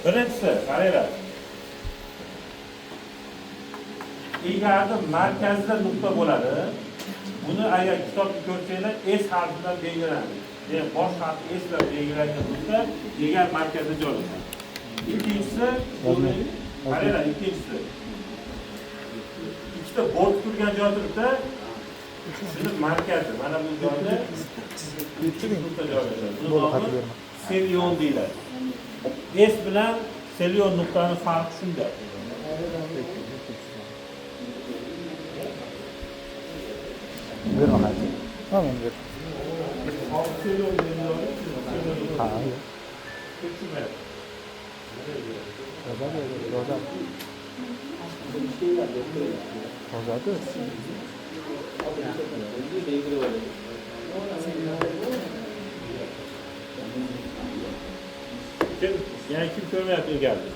Birinchisi, qaranglar. Egarda markazida nuqta bo'ladi. Buni agar kitobni ko'rsanglar S harfi bilan belgilanadi. Ya'ni bosh harfi S bilan belgilangan nuqta egar markazida joylashadi. Ikkinchisi, qaranglar, ikkinchisi. Ikkita bort turgan joy turibdi. Shuni markazi, mana bu joyda nuqta joylashadi. Buni nomi selion deyiladi. S bilan selion nuqtaning farqi shunda. Bermadi. Tamam, ber. Ha, ya. Roza. Yani kim görmeyip geldi?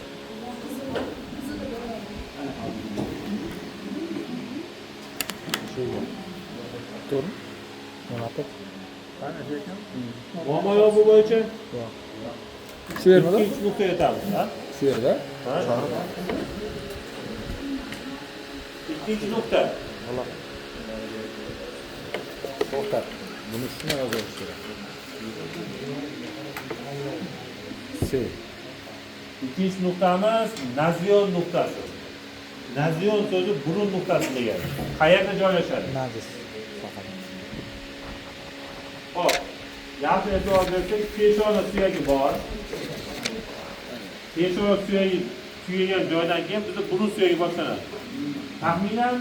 Doğru. Ne yaptık? Ama yok bu boyunca. Şu yer mi lan? İkinci nuktaya tamam ha? Şu yerde. İkinci nokta. Allah. Nokta. Bunu üstüne yazıyoruz şöyle. İkinci noktamız nazion noktası. Nazion sözü burun noktası degan. Qayerda joylashadi? Nazis. Hop. Yaxshi e'tibor bersak, peshona suyagi bor. Peshona suyagi tugagan joydan keyin bizda burun suyagi boshlanadi. Taxminan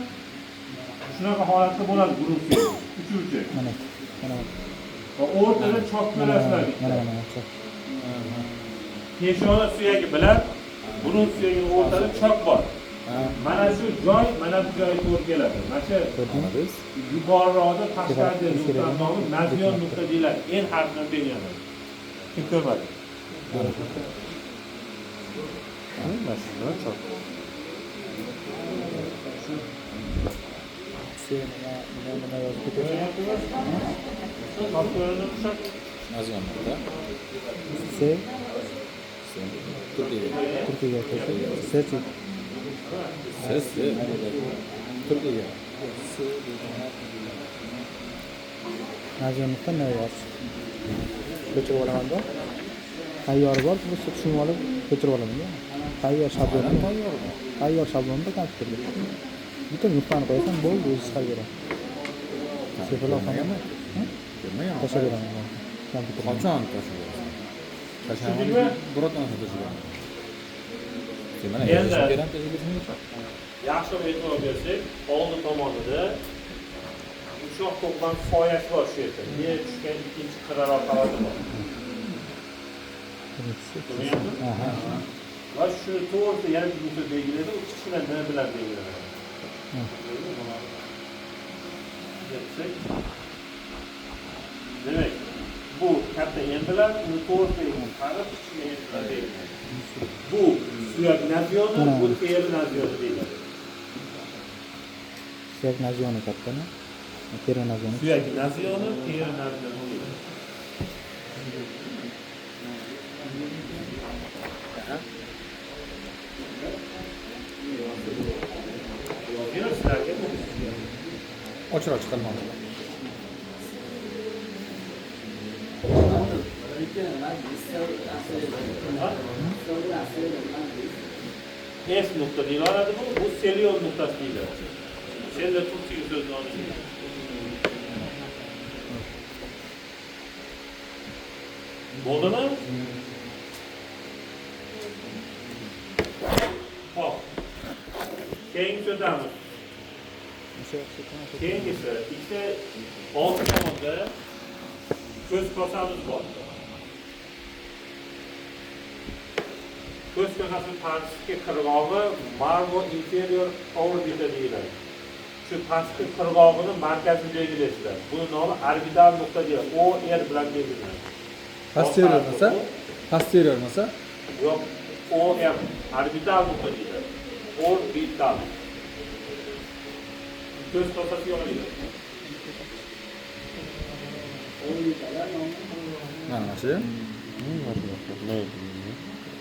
shunaqa holatda bo'ladi burun suyagi. Uchuvchi. Mana. Va o'rtada chok ko'rasizlar. Mana chok. Peshona suyagi bilan burun suyagining o'rtada chok bor. Mana shu joy, mana bu joyga to'g'ri keladi. Mana shu yuqoriroqda pastdagi nuqtaning nomi nazion nuqta deyiladi. En harfidan belgilanadi. Kim ko'rmadi? Mana chok. Nima yozib ketadi? Nazion nuqta. Turkiyaga ketdi. Ses. Turkiyaga. Nazion nuqta ne yoz? Ko'chirib olaman-da. Tayyor bor, bu tushunib olib ko'chirib olaman-da. Tayyor shablonda. Tayyor shablonda kompyuterda. Bitta nuqtani qo'yasan, bo'ldi, o'zi chiqarib beradi. Sefalar qanaqa? Tashlab beraman. Kompyuter. Qachon tashlab? Tashlab birorta narsa tashlab. Mana yaxshi e'tibor bersak, oldi tomonida uchoq to'plam soyasi bor shu yerda. Yer tushgan ikkinchi qiraloq qavati bor. Va shu to'g'risida yana bir nuqta belgilaydi, u kichkina nima bilan belgilanadi. Demak, bu katta en bilan uni to'g'risida qarab kichkina en bilan belgilanadi. Bu suyak nazioni, bu teri nazioni deyiladi. Suyak nazioni kattami? Teri nazioni. Suyak nazioni, teri nazioni deyiladi. Ochroq chiqarmoqda. S nuqta deyiladi bu selion nuqtasi deyiladi. Senda turkiy so'zni olish. Bo'ldimi? Hop. Keyingi so'zamiz. Keyingisi ikkita olti tomonda ko'z kosamiz bor. Ko'z kosasining pastki qirg'og'i marvo inferior orbita deyiladi. Shu pastki qirg'og'ini markazini belgilaysizlar. Buni nomi orbital nuqta deyiladi. O R bilan belgilanadi. Posterior masa? Yo'q, O M orbital nuqta deyiladi. Orbital. Ko'z kosasi yo'qlaydi. Mana shu.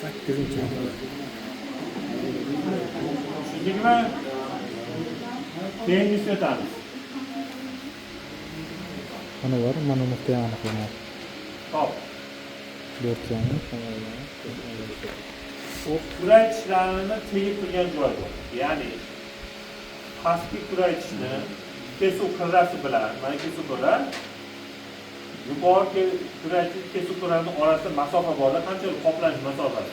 sakkizinchi nuqta. Tushundingmi? Keyingisi o'tamiz. Mana bor, mana nuqtai aniqlanadi. Hop. 4 jami. Kuray tishlarini tegib turgan joy bor. Ya'ni pastki kuray tishni kesuv qirrasi bilan, mana kesuv qirra, yuqorgi kuray kesuv qirrani orasida masofa bor, qanchalik qoplanish masofasi.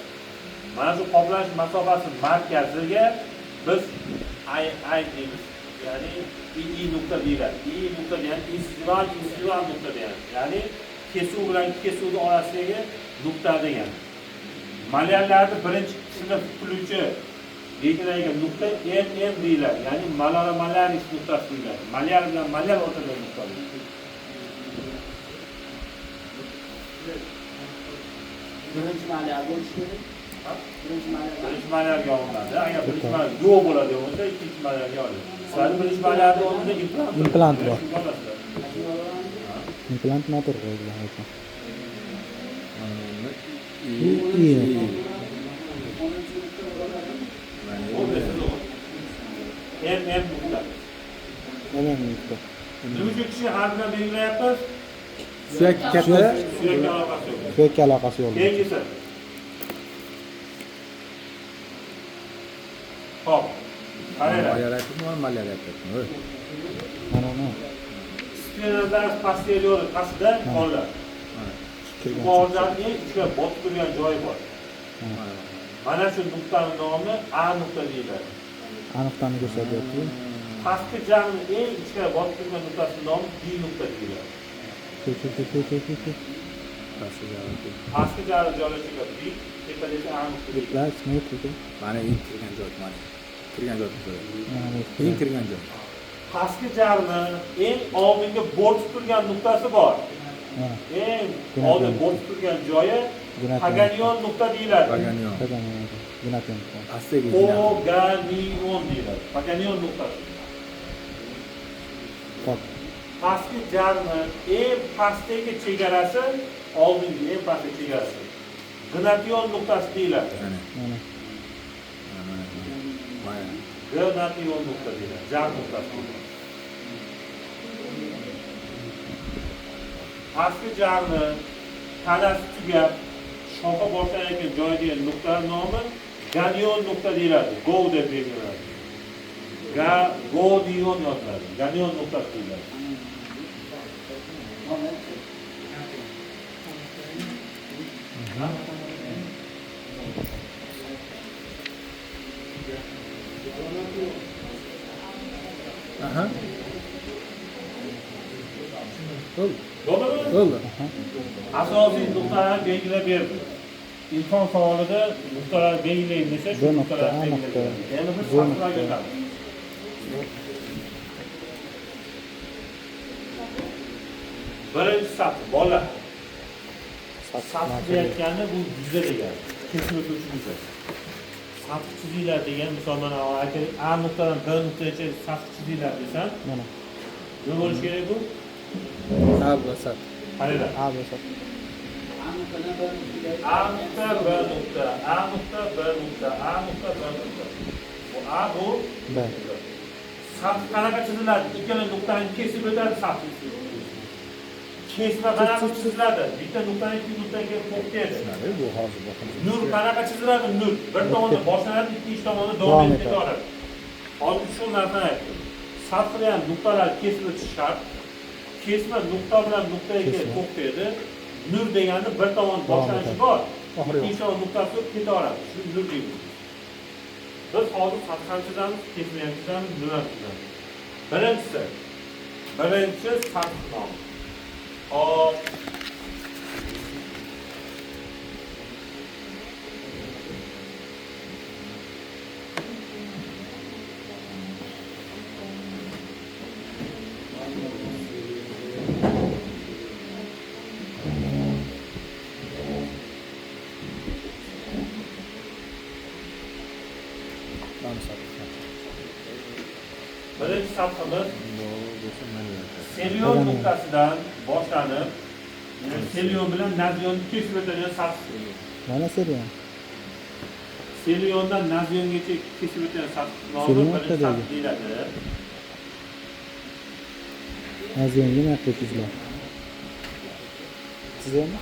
Mana shu qoplanish masofasi markaziga biz ay deymiz. Ya'ni I nuqta deyiladi. I nuqta degani istival nuqta degani. Ya'ni kesuv bilan kesuvning orasidagi nuqta degani. Malyarlarni birinchi sinf qiluvchi belgilangan nuqta MM deyiladi. Ya'ni malar malaris nuqtasi deyiladi. Malyar bilan malyar o'rtasidagi nuqta. Birinchi malyar bo'lishi kerak. Birinchi malyarga olinadi. Agar birinchi malyar yo'q bo'ladigan bo'lsa, ikkinchi malyarga olinadi. Sizlar birinchi malyarni o'rnida Implant bor. Implant noto'g'ri qo'yilgan ekan. MM nuqta. Mana nuqta. Nima uchun kishi harfini belgilayapmiz? Suyak katta. Suyakka aloqasi yo'q. Suyakka aloqasi yo'q. Keyingisi. Hop. Qaranglar. Malyar aytyapman. Mana bu. Spinallar posterior pastida qoladi. Yuqoridan ichga botib turgan joyi bor. Mana shu nuqtaning nomi A nuqta deyiladi. Aniqlarni ko'rsatyapti. Pastki jag'ning eng ichga botib turgan nuqtasining nomi B nuqta deyiladi. Pastki jag'i joylashgan B, tepadagi A nuqta deyiladi. Diplar smetri. Mana eng kirgan joy, mana. Kirgan joy. Mana bu. Eng kirgan joy. Pastki jag'ning eng oldingi botib turgan nuqtasi bor. Eng oldin botib turgan joyi Paganion nuqta deyiladi. Paganion. Ginatyon. Astagi. Paganion deyiladi. Paganion nuqtasi. Hop. Pastki jag'ning eng pastdagi chegarasi oldingi eng pastdagi chegarasi. Gnation nuqtasi deyiladi. Mana. Gnation nuqta deyiladi. Jag nuqtasi. Pastki jag'ning tanasi tugab shoxa boshlanayotgan joydagi nuqtaning nomi ganion nuqta deyiladi. Go deb belgilanadi. Gonion yoziladi. Ganion nuqtasi deyiladi. Aha. Bo'ldimi? Bo'ldi. Asosiy nuqtalarni belgilab berdi. Inson savolida nuqtalarni belgilaydi desa, shu Bu nuqta, nuqtalarni A nuqta, belgilaydi. Endi biz bu satırlarga nuqta. o'tamiz. Birinchi satr, bola. Satr deyotganda bu yuzda degani. Kesib o'tuvchi yuza. Satr chizinglar degan, misol mana A nuqtadan B nuqtagacha satr chizinglar desam, Mana. nima bo'lishi kerak bu? Ha, bu sat. Qaranglar. A bo'lsa. A nuqta, B nuqta, A nuqta, B nuqta, A nuqta, B nuqta. Bu A, bu B. satr qanaqa chiziladi? Ikkala nuqtani kesib o'tadi satr. Kesma qanaqa chiziladi? Bitta nuqtani ikki nuqtaga to'xtaydi. Bu hozir boqamiz. Nur qanaqa chiziladi? Nur bir tomonda boshlanadi, ikkinchi tomonda davom etib ketadi. Hozir shu narsani aytdim. Satr ham nuqtalar kesib o'tish shart. Kesma nuqta bilan nuqtaga to'xtaydi. Nur degani bir tomon boshlanishi bor. Ikkinchi tomon nuqtasi yo'q, ketaveradi. Shu nur deymiz. Biz hozir satr ham chizamiz, kesma ham chizamiz, nur ham chizamiz. Birinchi satr nomi. Hop. Birinchi satrimiz Selyon nuqtasidan boshlanib, selyon bilan nazyonni kesib o'tadigan sathni. Mana seriyan. Selyondan nazyongacha kesib o'tadigan sathni nomi Selyon birinchi nuqtadagi. sath deyiladi. Naziyonga narx o'tizlar. Sizlarmi?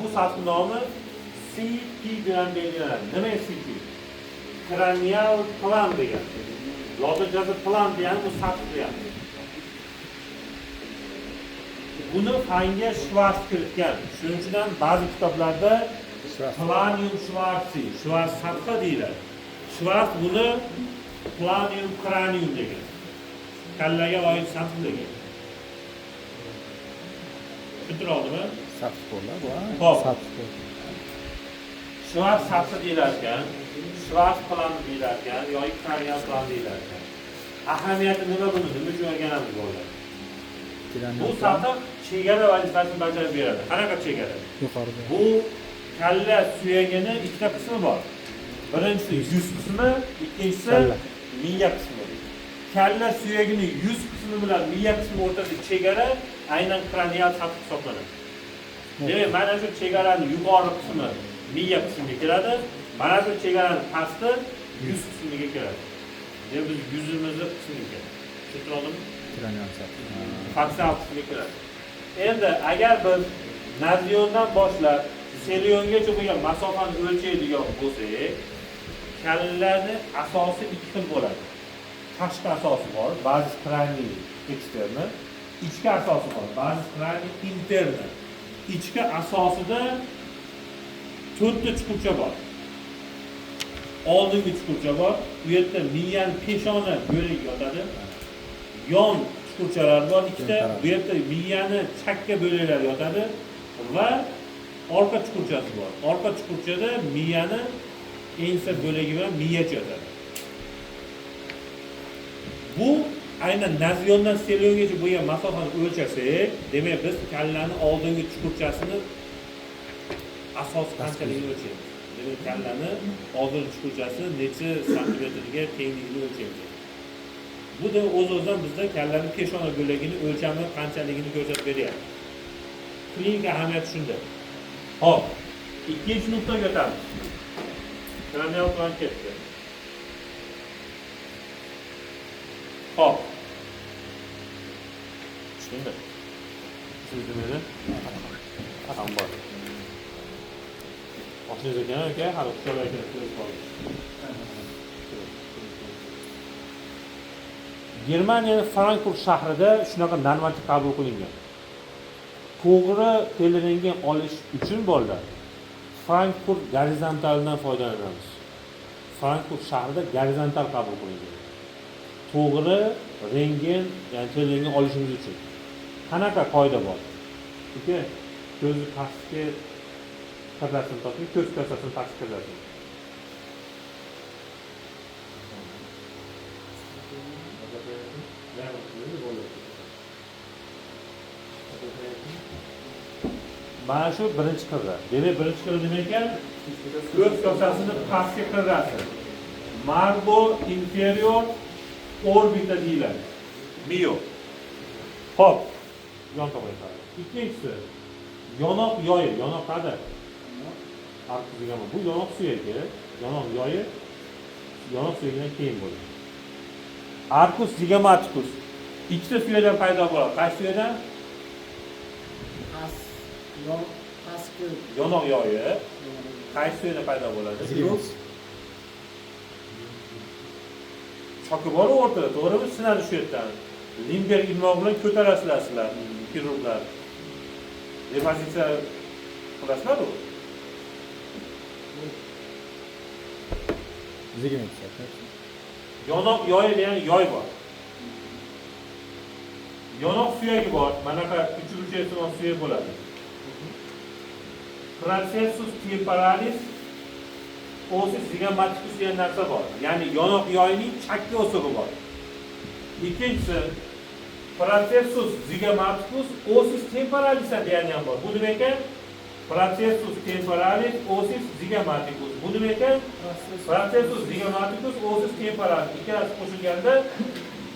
Bu sathni nomi CP bilan belgilanadi. Nima CP? Cranial plan degan. Lotinchasi plan degani bu sath degani. Buni fanga Schwarz kiritgan. Shuning uchun ham ba'zi kitoblarda Planium Schwarzi, Schwarz sathi deyiladi. Schwarz buni Planium cranium degan. Kallaga oid sath degan. Tushuntirib oldimi? Sapsporlar bu. Xo'p. Sapspor. Schwarz sathi deyilar ekan, Schwarz plan deyilar ekan, yoki cranial plan deyilar ekan. Ahamiyati nima buni? Nima uchun o'rganamiz bolalar? Bu sathi chegara vazifasini bajarib beradi. Qanaqa chegara? Yuqorida. Bu kalla suyagini ikkita qismi bor. Birinchisi yuz qismi, ikkinchisi Kalla. miya qismi. Kalla suyagini yuz qismi bilan miya qismi o'rtasidagi chegara aynan kranial sath hisoblanadi. Demak, mana shu chegaraning yuqori qismi miya qismiga kiradi, mana shu chegaraning pasti yuz qismiga kiradi. Demak, biz yuzimizni qismiga kiradi. Tushuntirib oldimmi? Faksal qismiga kiradi. Endi agar biz nazyondan boshlab selyongacha bo'lgan masofani o'lchaydigan bo'lsak, kallalarni asosi ikki xil bo'ladi. Tashqi asosi bor, ba'zi kraniy eksterni, ichki asosi bor, ba'zi kraniy interni. İchki asosida 4 ta chuqurcha bor. Oldingi chuqurcha bor, bu yerda miyani peshona bo'lagi yotadi. Yon chuqurchalar bor ikkita, bu yerda miyani chakka bo'laklari yotadi va orqa chuqurchasi bor. Orqa chuqurchada miyani ensa bo'lagi bilan miyacha yotadi. Bu aynan nazyondan selyongacha bo'lgan masofani o'lchasak, demak biz kallani oldingi chuqurchasini asos qanchaligini o'lchaymiz. Demak kallani oldingi chuqurchasi necha santimetrga tengligini o'lchaymiz. Bu da o'z-o'zidan bizda kallaning peshona bo'lagini o'lchami qanchaligini ko'rsatib beryapti. Klinik ahamiyati shunda. Hop, ikkinchi nuqtaga o'tamiz. Kranial plan ketdi. Hop. Tushundingmi? Tushundingmi? Ham bor. Oshingiz ekan, aka, hali uxlab ekan. Germaniyaning Frankfurt shahrida shunaqa normativ qabul qilingan. To'g'ri teliringan olish uchun bolalar Frankfurt gorizontalidan foydalanamiz. Frankfurt shahrida gorizontal qabul qilingan. To'g'ri rentgen, ya'ni teliringan olishimiz uchun. Qanaqa qoida bor? Aka, ko'zni pastga qadasini toping, ko'z kasasini pastga qadasin. Mana shu birinchi qirra. Demak, birinchi qirra nima ekan? Ko'z kasasini pastga qadasin. Marbo inferior orbita deyiladi. Mio. Hop. Yon tomonga. Ikkinchisi yonoq yoyi. Yonoq qada? Arkus degan bu yonoq suyagi, yonoq yoyi yonoq suyagidan keyin bo'ladi. Arkus zigamaticus. Ikkita suyakdan paydo bo'ladi. Qaysi suyakdan? Yonoq yoyi. Qaysi suyakdan paydo bo'ladi? Choki bor o'rtada, to'g'rimi? Sinadi shu yerdan. Limberg ilmoq bilan ko'tarasizlar sizlar, xirurglar. Repozitsiya qilasizlar-ku. Yonoq yoyi degan yoy bor. Yonoq suyagi bor. Mana bu uchburchaksimon suyak bo'ladi. Processus temporalis osis zigamaticus degan narsa bor. Ya'ni yonoq yoyining chakka o'sig'i bor. Ikkinchisi Processus zigamaticus osis temporalis degani ham bor. Bu nima ekan? Processus temporalis osis zigamaticus. Bu nima ekan? Processus zigamaticus osis temporalis. Ikkalasi qo'shilganda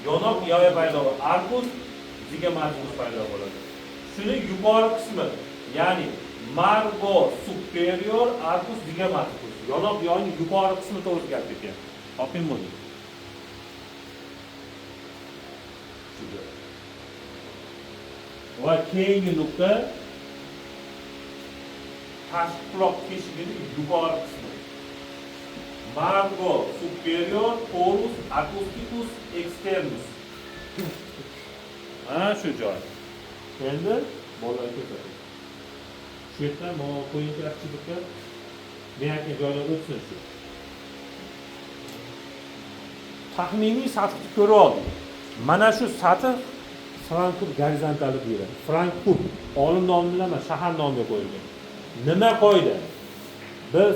yonoq yoya paydo bo'ladi. Arcus zigamaticus paydo bo'ladi. Shuni yuqori qismi, ya'ni margo superior arcus zigamaticus. Yonoq yoyning yuqori qismi to'g'ri gap ekan. Toping buni. Va keyingi nuqta tashqi quloq teshigini yuqori qismi. Margo superior porus acousticus externus. Mana shu joy. Endi bolalar ko'rsatadi. Shu yerdan mana qo'yinchi yaxshilikka miyaki joylar o'tsin shu. Taxminiy sathni ko'rib oldik. Mana shu sath Frankfurt gorizontali deyiladi. Frankfurt olim nomi bilan emas, shahar nomiga qo'yilgan. Nima qoida? Biz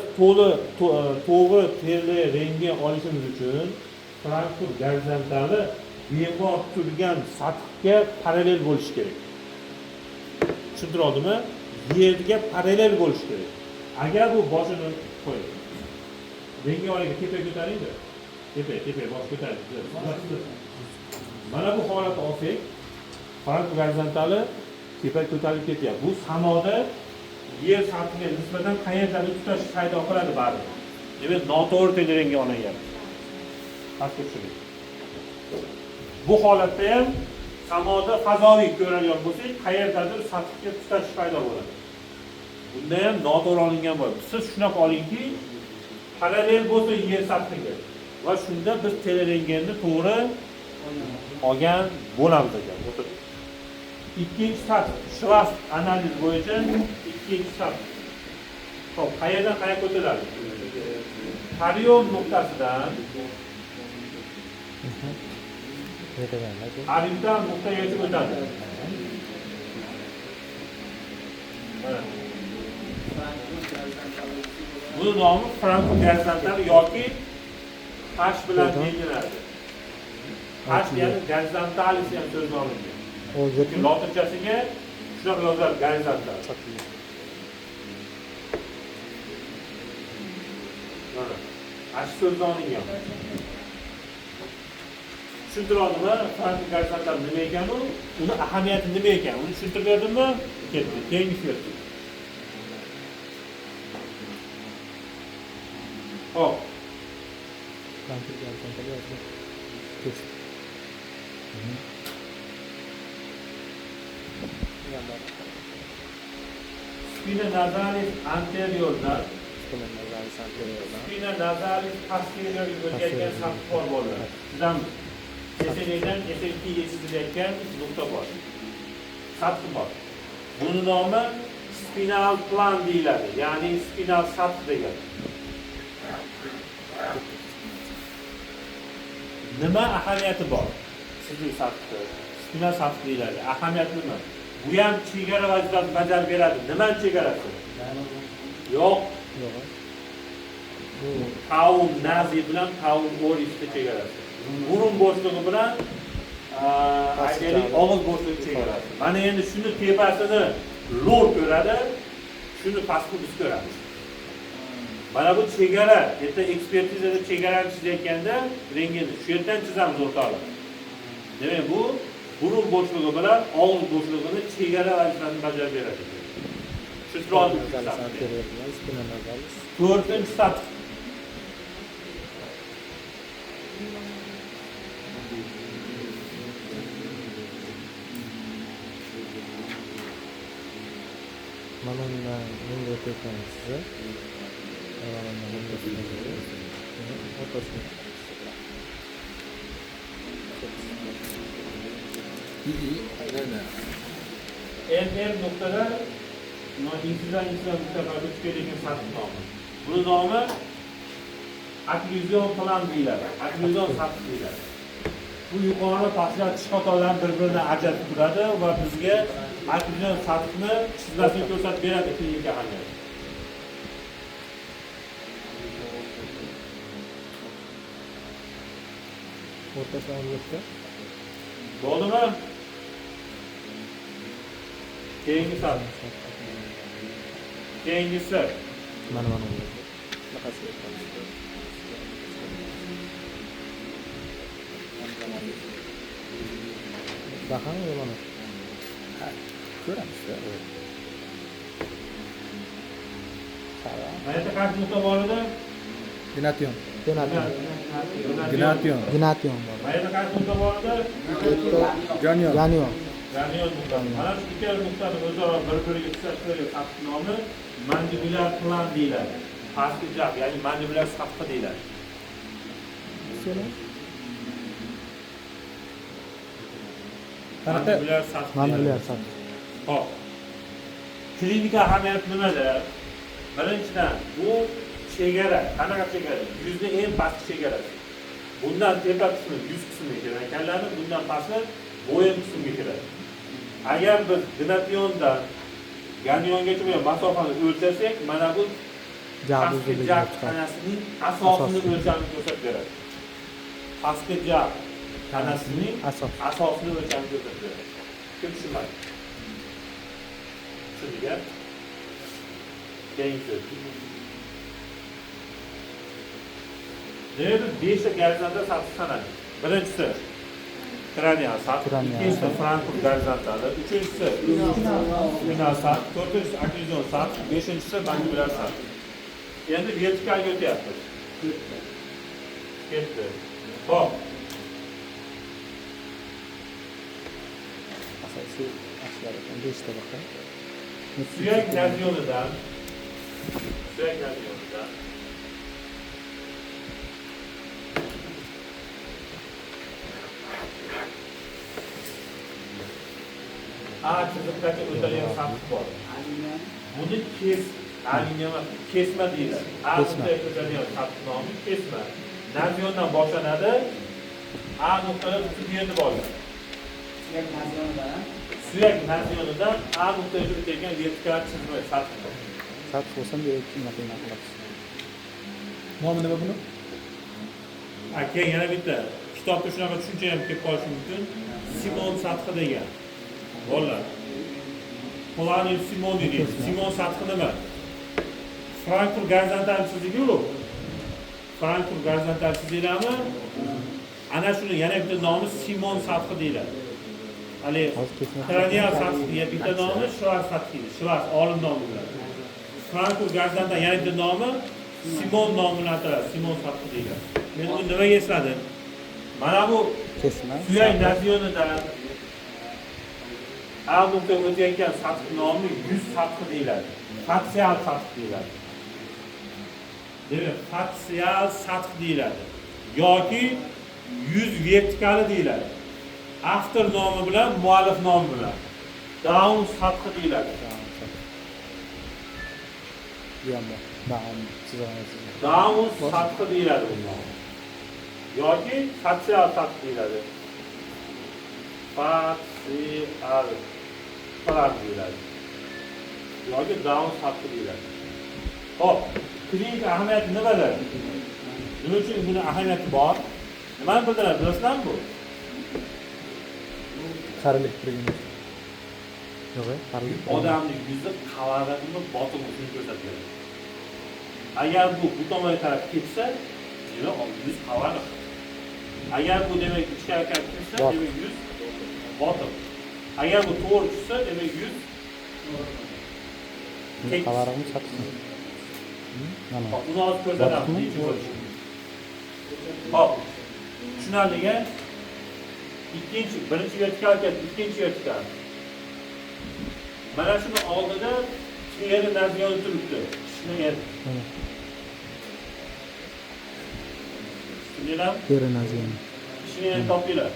to'g'ri terli rentgen olishimiz uchun Frankfurt gorizontali bemor turgan sathga parallel bo'lishi kerak. Tushuntira oldimmi? Yerga parallel bo'lishi kerak. Agar bu boshini qo'ying. Rentgen oliga tepa ko'taringda. Tepa bosh ko'taring. Mana bu holatni olsak, Frankfurt gorizontali tepa ko'tarilib ketyapti. Bu samoda yer sathiga nisbatan qayerdadir tutash paydo qiladi baribir. Demak, noto'g'ri teleranga olingan. Pastga tushiring. Bu holatda ham samoda fazoviy ko'radigan bo'lsak, qayerdadir sathga tutash paydo bo'ladi. Bunda ham noto'g'ri olingan bo'ladi. Siz shunaqa olingki, parallel bo'lsa yer sathiga va shunda biz telerangani to'g'ri olgan bo'lamiz ekan. Ikkinchi sath Schwarz analiz bo'yicha ikkinchi sath. Xo'p, qayerdan qayerga ko'tariladi? Kariom nuqtasidan Arimdan nuqtagacha o'tadi. Bu nomi Frankfurt gorizontali yoki H bilan belgilanadi. H ya'ni gorizontalis ham so'zga olingan. Chunki lotinchasiga shunaqa yoziladi, gorizontal. Mana, ash so'zga olingan. Tushuntiradimi? Frankfurt gorizontal nima ekan u? Uni ahamiyati nima ekan? Uni tushuntirib berdimmi? Ketdi. Keyingisiga o'tdik. Hop. Frankfurt gorizontali yozilgan. Spina nasalis anteriordan spina nasalis posterior o'tayotgan sath bor bo'ladi. Sizdan SSR'dan SST yetishtilayotgan nuqta bor. Sath bor. Buni nomi spinal plan deyiladi, ya'ni spinal sath degani. Nima ahamiyati bor? Sizning sathda spinal sath deyiladi. Ahamiyati nima? Bu ham chegara vazifasini bajarib beradi. Nima chegarasi? Yo'q. Bu taun nazi bilan taun morisni chegarasi. Burun bo'shlig'i bilan aytaylik og'iz bo'shlig'i chegarasi. Mana endi shuni tepasini lor ko'radi, shuni pastni biz ko'ramiz. Mana bu chegara, erta ekspertizada chegarani chizayotganda rentgenni shu yerdan chizamiz o'rtoqlar. Demak, bu burun bo'shlig'i bilan og'iz bo'shlig'ini chegara vazifasini bajarib beradi. Shu turadi. To'rtinchi sath. Mana bundan endi o'tayotganimiz sizni. En noktada insizdan nuqtalarga tushadigan sath nomi. Buni nomi okklyuzion plan deyiladi. Okklyuzion sath deyiladi. Bu yuqori pastlar tish xatolarni bir-biridan ajratib turadi va bizga okklyuzion sathni chizmasini ko'rsatib beradi klinik ahamiyat. O'rtasida olmoqda. Bo'ldimi? Keyingi sath. Keyingisi Mana. Bahang ya mana? Ko'ramiz. Salah. mana yerda qaysi nuqta bor edi? Gnation. Gnation. Gnation. Gnation bor. Mana yerda qaysi nuqta bor edi? Joniyor. Ganio. Ganyon nuqtasi. Mana shu ikkala nuqtani o'zaro bir-biriga tutashtirgan sathni nomi mandibulyar plan deyiladi. Pastki jag, ya'ni mandibulyar sathi deyiladi. Qanaqa? Mandibulyar sathi. Mandibulyar sath. Hop. Klinika ahamiyati nimada? Birinchidan, bu chegara, qanaqa chegara? Yuzning eng pastki chegarasi. Bundan tepa qismi yuz qismiga kiradi ekanlarni, bundan pastki bo'yin qismiga kiradi. Agar biz gnationdan ganyongacha bo'lgan masofani o'lchasak, mana bu pastki jag tanasining asosini o'lchamini ko'rsatib beradi. Pastki jag tanasining asosini o'lchamini ko'rsatib beradi. Kim tushunmaydi? Tushundiga? Keyingi Demek 5 ta gorizontal sathi sanadi. Birinchisi kranial sath, ikkinchisi Frankfurt gorizontali, uchinchisi spinal sath, to'rtinchisi okkluzion sath, beshinchisi mandibulyar sath. Endi vertikalga o'tyapmiz. Ketdi. Hop. Asosiy ashlardan 5 ta baqa. Suyak nazionidan A chiziqdagi o'tilgan sathi bor. Buni kesma deyiladi. A nuqtaga o'tilgan sathi nomi kesma. Naziondan boshlanadi. A nuqtaga yerni boradi. Suyak nazionidan A nuqtaga o'tayotgan vertikal chizma sathi bor. Sath bo'lsam bu nima qilamiz? Nomi nima buni? Aka yana bitta kitobda shunaqa tushuncha ham kelib qolishi mumkin. Simon sathi degan. Bolalar. Polani Simon deydi. Simon sathi nima? Frankfurt gorizontal chizigi yo'q. Frankfurt gorizontal chizigami? Ana shuni yana bitta nomi Simon sathi deyiladi. Hali kranial sathi deya bitta nomi Schwarz sathi deyiladi. Schwarz olim nomi bilan. Frankfurt gorizontal yana bitta nomi Simon nomi bilan ataladi. Simon sathi deyiladi. Men uni nimaga esladim? Mana bu Kesma. suyak nazionidan A nuqtaga o'tayotgan sathi nomi yuz sathi deyiladi. Faksial sathi deyiladi. Demak, faksial sathi deyiladi. Yoki yuz vertikali deyiladi. Avtor nomi bilan, muallif nomi bilan. Down sathi deyiladi. Yomon. Ba'am chizamiz. Down sathi deyiladi bunga. Yoki faksial sathi deyiladi. Faksial sathi deyiladi. Yoki down sathi deyiladi. Hop, klinik ahamiyati nimada? Nima uchun buni ahamiyati bor? Nimani bildiradi? Bilasizlarmi bu? Qarilik turgan. Yo'q, qarilik. Odamning yuzi qavarag'ini botin o'zini ko'rsatib beradi. Agar bu tomonga qarab ketsa, demak yuz qavaraq. Agar bu demak ichkariga ketsa, demak yuz botin. Agar bu to'g'ri tushsa, demak yuz Qavarag'ini sath. Mana. Uni olib ko'rsatamiz. Hop. Tushunarliga birinchi vertikal ketdi, ikkinchi vertikal. Mana shuni oldida teri nazioni turibdi. Tushungan. Tushuninglar? Teri nazioni. Ishni ham topinglar.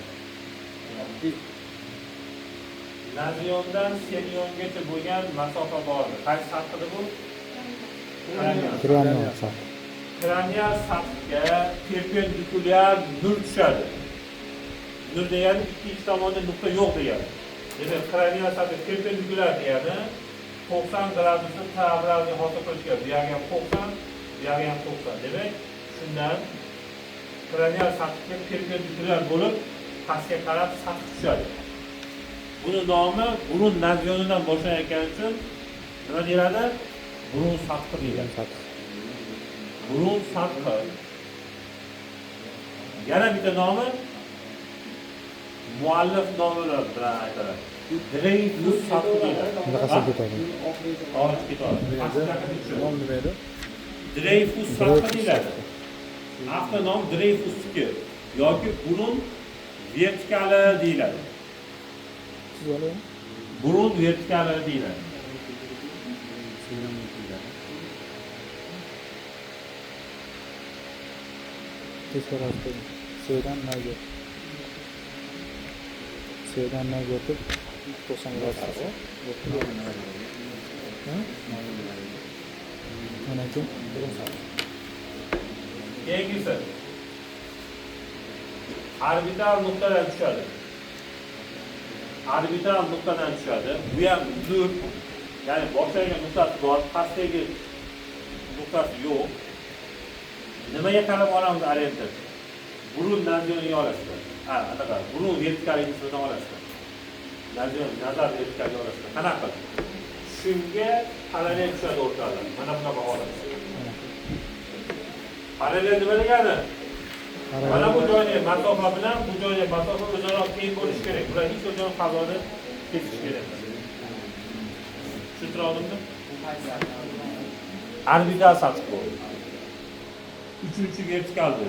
Naziondan seniongacha bo'lgan masofa bor. Qaysi sathida bu? Kranial sath. Kranial sathga perpendikulyar nur tushadi. Nur degani ikkinchi tomonda nuqta yo'q degani. Demak, kranial sathga perpendikulyar degani 90 gradusni ta'birlarni hosil qilishga, bu yerga ham 90, bu yerga ham 90. Demak, shundan kranial sathga perpendikulyar bo'lib, pastga qarab sath tushadi. Buni nomi burun nazionidan boshlanayotgani uchun nima deyiladi? burun sathi deyiladi. Sath. Burun sathi. Yana bitta nomi muallif nomilar bilan aytiladi. Dreyfus sathi deyiladi. Bunaqasi ketadi. Olib ketadi. Pastdagi tushadi. Nom nima edi? Dreyfus sathi deyiladi. Avtonom Dreyfusniki yoki burun vertikali deyiladi. Siz oling. Burun vertikali deyiladi. Teskari olib S'dan Na'ga. S'dan Na'ga o'tib 90 gradus. Ha? Mana kim? Keyingisi arbitral nuqtadan tushadi. Arbitral nuqtadan tushadi. Bu ham uzr, ya'ni boshlagan nuqtasi bor, pastdagi nuqtasi yo'q. Nimaga qarab olamiz orientir? Burun nazariga olasizlar. Ha, anaqa burun vertikaligisini olasizlar. Nazar vertikaliga olasizlar. Qanaqa? Shunga parallel tushadi o'rtada. Mana bunaqa holat. Parallel nima degani? Mana bu joyda masofa bilan bu joyda masofa o'zaro teng bo'lishi kerak. Bular hech qachon fazoni kesish kerak emas. Tushuntira oldimmi? Arbitral sath bu. Uchinchi vertikal bu.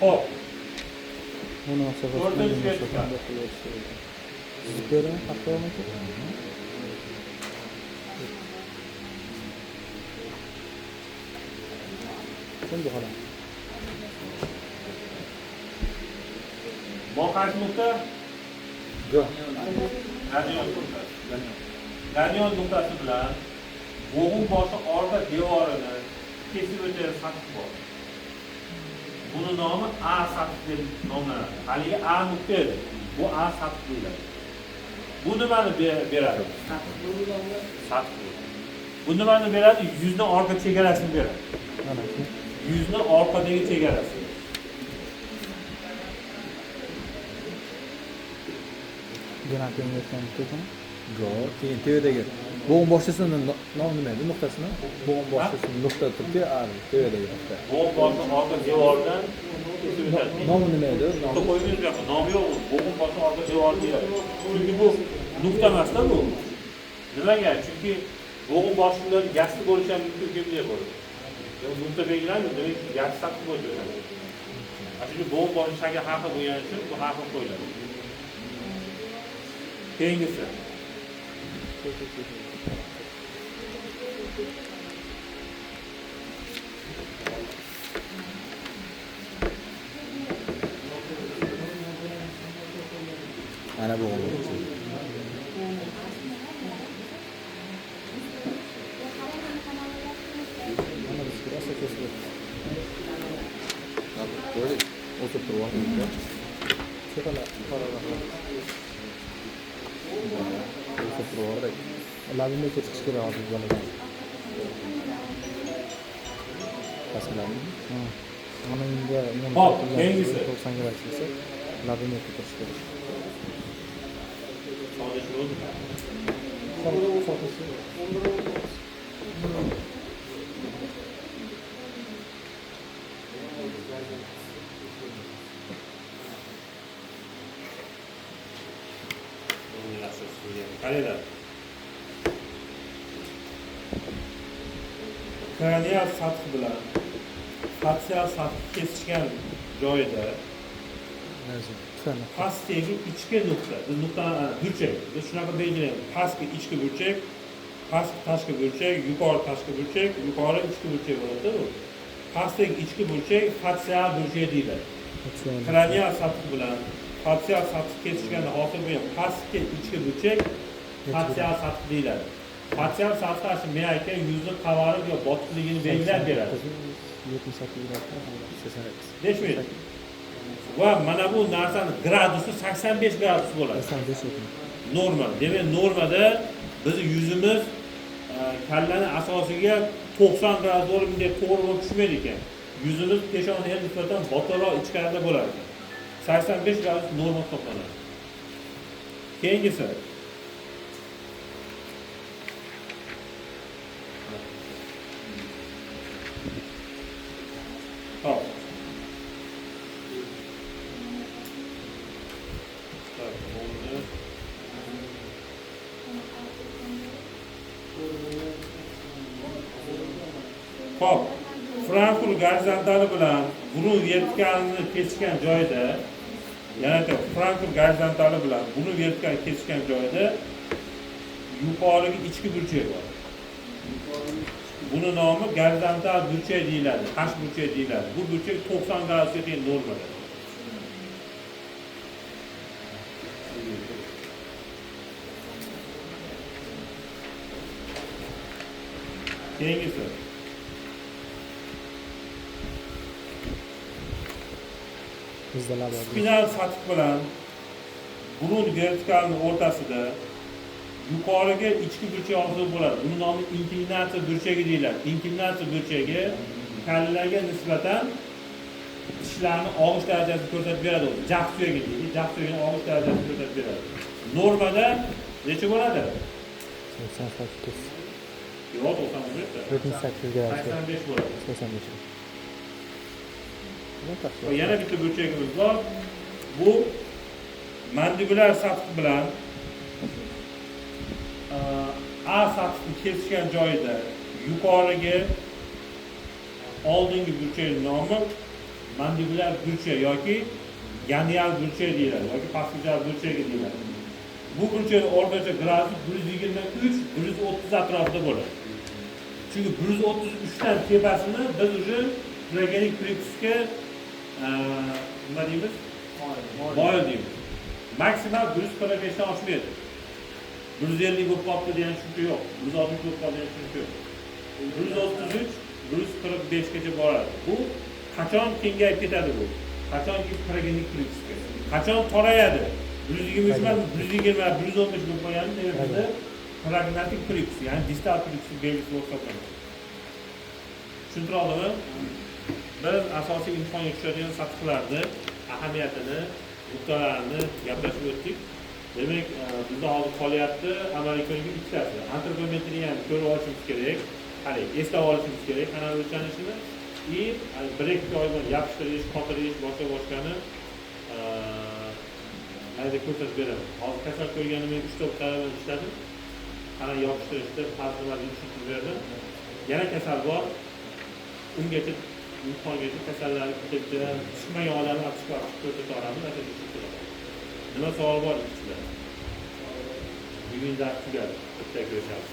Hop. Buni masofasi To'rtinchi vertikal. Siz ko'ring, haqqomi? Shunday holat. Boqash nuqta Yo'q. Ganyon nuqtasi. Ganyon nuqtasi bilan bo'g'im boshi orqa devorini kesib o'tgan sath bor. Buni nomi A sathi deb nomlanadi. Haligi A nuqta edi. Bu A sathi deyiladi. Bu nimani beradi? Sath. Bu nimani beradi? Yuzning orqa chegarasini beradi. Mana shu. Yuzning orqadagi chegarasi. Demak, yetgan ketini. Yo'q, keyin tevadagi bo'g'im boshchasini nomi nima edi? Nuqtasini? Bo'g'im boshchasini nuqta turibdi, tevadagi nuqta. Bo'g'im boshi orqa devoridan kesib o'tadi. Nomi nima edi? Nuqta qo'yingiz yo'q, nomi yo'q. Bo'g'im boshi orqa devor deyiladi. Chunki bu nuqta emas-da bu. Nimaga? Chunki bo'g'im boshlar yassi bo'lishi ham mumkin deb bo'ladi. Nuqta belgilandi, demak yassi sathi bo'lishi kerak. Chunki bo'g'im boshi shakli har xil bo'lgani uchun bu har xil qo'yiladi. Keyingisi. Ana bo'g'im boshchasi. Mana biz rosa kesib o'tdik. Qo'ydik. O'sib turyapti. Sepalar, qaralar. O'sib turyapti. Labimga chiqish kerak hozir boladan. Pastlarni. Ha. Mana endi men Hop, keyingisi. 90 gradus bo'lsa, labimga ko'tarish kerak. Sodiq bo'ldi. Qaranglar. Kranial sathi bilan fatsial sathi kesishgan joyida pastdagi ichki nuqta, bu nuqtani burchak. Biz shunaqa belgilaymiz. Pastki ichki burchak, pastki tashqi burchak, yuqori tashqi burchak, yuqori ichki burchak bo'ladi bu. Pastdagi ichki burchak fatsial burchak deyiladi. Kranial sathi bilan fatsial sathi kesishganda hosil bo'lgan pastki ichki burchak fatsial sathi deyiladi. Fatsial sathi asli men aytgan yuzni qavarib yo botqinligini belgilab beradi. 78 gradus. Deshmaydi. Va mana bu narsani gradusi 85 gradus bo'ladi. 85 ekan. Normal. Demak, normada bizni yuzimiz kallani asosiga 90 gradus bo'lib bunday to'g'ri bo'lib tushmaydi ekan. Yuzimiz peshonasiga nisbatan botaroq ichkarida bo'lar ekan. 85 gradus norma hisoblanadi. Keyingisi Hop. Hop. Frankfurt gorizontali bilan burun vertikalini kesishgan joyda, yana Frankfurt gorizontali bilan burun vertikal kesishgan joyda yuqorigi ichki burchak bor. Buni nomi gorizontal burchak deyiladi, qash burchak deyiladi. Bu burchak 90 gradusga teng normada. Keyingisi. Bizdalar bor. Spinal sath bilan burun vertikalning o'rtasida yuqoriga ichki burchak hosil bo'ladi. Buning nomi inklinatsiya burchagi deyiladi. Inklinatsiya burchagi kallaga nisbatan tishlarni og'ish darajasini ko'rsatib beradi. Jag suyagi deydi. Jag suyagini og'ish darajasini ko'rsatib beradi. Normada necha bo'ladi? 88. Yo'q, 98 da. 78 ga 85 bo'ladi. 85. Yana bitta burchagimiz bor. Bu mandibular sath bilan A sathni kesishgan joyida yuqoriga oldingi burchakning nomi mandibular burchak yoki ganial burchak deyiladi yoki pastki burchagi deyiladi. Bu burchakning o'rtacha gradus 123-130 atrofida bo'ladi. Chunki 133 dan tepasini biz уже tragenik plexusga nima deymiz? Moyil deymiz. Maksimal 145 dan oshmaydi. 150 bo'lib qolibdi degan tushuncha yo'q. 160 bo'lib qoldi degan tushuncha yo'q. 133, 145 gacha boradi. Bu qachon kengayib ketadi bu? Qachonki tragenik plexusga. Qachon torayadi? 123 emas, 120, 115 bo'lib qolganda bizda pragmatik plexus, ya'ni distal plexus belgisi hisoblanadi. Tushuntira oldimmi? Biz asosiy imtihonga tushadigan sathlarni ahamiyatini, nuqtalarini gaplashib o'tdik. Demak, bizda hozir qolyapti amaliy ko'nikma ikkitasi. Antropometriyani ko'rib olishimiz kerak, qarang, eslab olishimiz kerak qanday o'lchanishini, и bir-ikki oy bilan yopishtirish, qotirish, boshqa-boshqani mayda ko'rsatib beraman. Hozir kasal ko'rganim men 3-4 talaba ishladim. Qanday yopishtirishda falsafani tushuntirib berdim. Yana kasal bor. Ungacha imtihongacha kasallarni bitta chiqmagan odamni olib chiqib ko'rsata olamiz, aslida tushuntirib. Nima savol bor ichida? Bugun dars tugadi. Bitta ko'rishamiz.